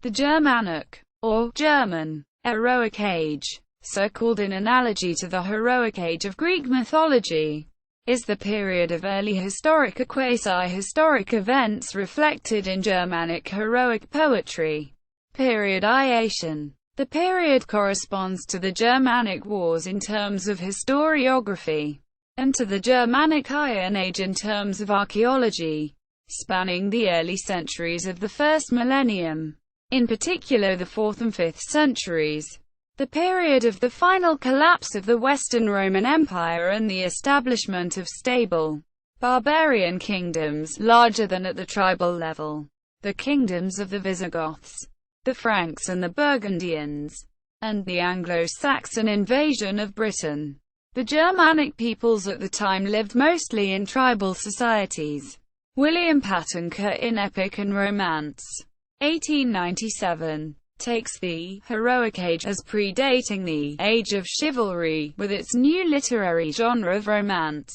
The Germanic, or German, heroic age, so called in analogy to the heroic age of Greek mythology, is the period of early historic or quasi-historic events reflected in Germanic heroic poetry. Periodization. The period corresponds to the Germanic Wars in terms of historiography, and to the Germanic Iron Age in terms of archaeology, spanning the early centuries of the first millennium, in particular the 4th and 5th centuries. The period of the final collapse of the Western Roman Empire and the establishment of stable, barbarian kingdoms, larger than at the tribal level. The kingdoms of the Visigoths, the Franks and the Burgundians, and the Anglo-Saxon invasion of Britain. The Germanic peoples at the time lived mostly in tribal societies. William Patten Kerr in Epic and Romance, 1897, takes the heroic age as predating the age of chivalry, with its new literary genre of romance.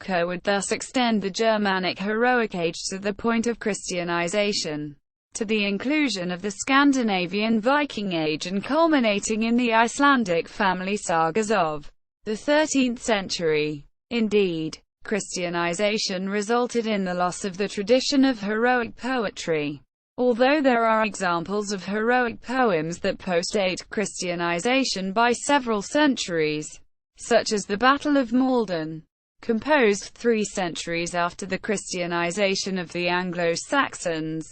Kerr would thus extend the Germanic heroic age to the point of Christianization, to the inclusion of the Scandinavian Viking Age and culminating in the Icelandic family sagas of the 13th century. Indeed, Christianization resulted in the loss of the tradition of heroic poetry. Although there are examples of heroic poems that post-date Christianization by several centuries, such as the Battle of Maldon, composed 3 centuries after the Christianization of the Anglo-Saxons,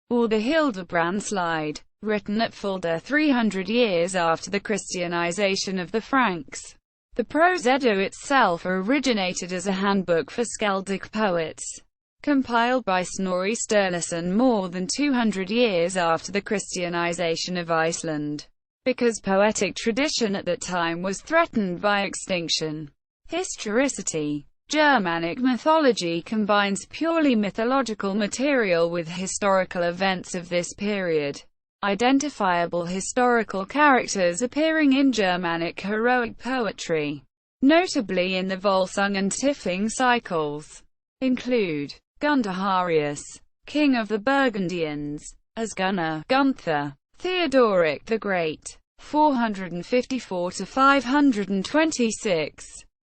or the Hildebrand Slide, written at Fulda 300 years after the Christianization of the Franks. The prose Edda itself originated as a handbook for skaldic poets, compiled by Snorri Sturluson more than 200 years after the Christianization of Iceland, because poetic tradition at that time was threatened by extinction. Historicity. Germanic mythology combines purely mythological material with historical events of this period. Identifiable historical characters appearing in Germanic heroic poetry, notably in the Volsung and Tiefing cycles, include Gundaharius, king of the Burgundians, as Gunnar, Gunther, Theodoric the Great, 454–526,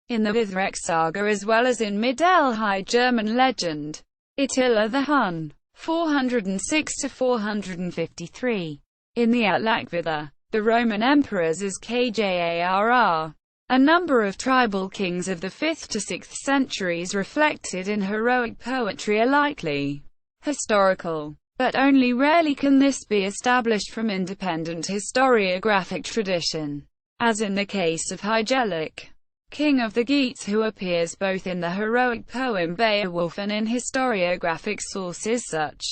in the Vithrek saga as well as in Middle High German legend, Attila the Hun, 406–453, in the Atlakvitha, the Roman emperors as Kjarr. A number of tribal kings of the 5th to 6th centuries reflected in heroic poetry are likely historical, but only rarely can this be established from independent historiographic tradition, as in the case of Hygelac, king of the Geats, who appears both in the heroic poem Beowulf and in historiographic sources such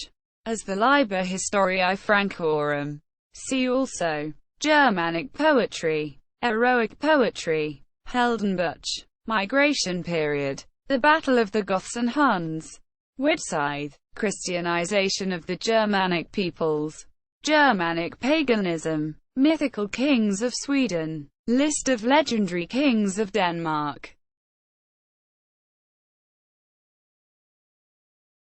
as the Liber Historiae Francorum. See also Germanic poetry. Heroic poetry. Heldenbuch. Migration period. The Battle of the Goths and Huns. Whitscythe. Christianization of the Germanic peoples. Germanic paganism. Mythical kings of Sweden. List of legendary kings of Denmark.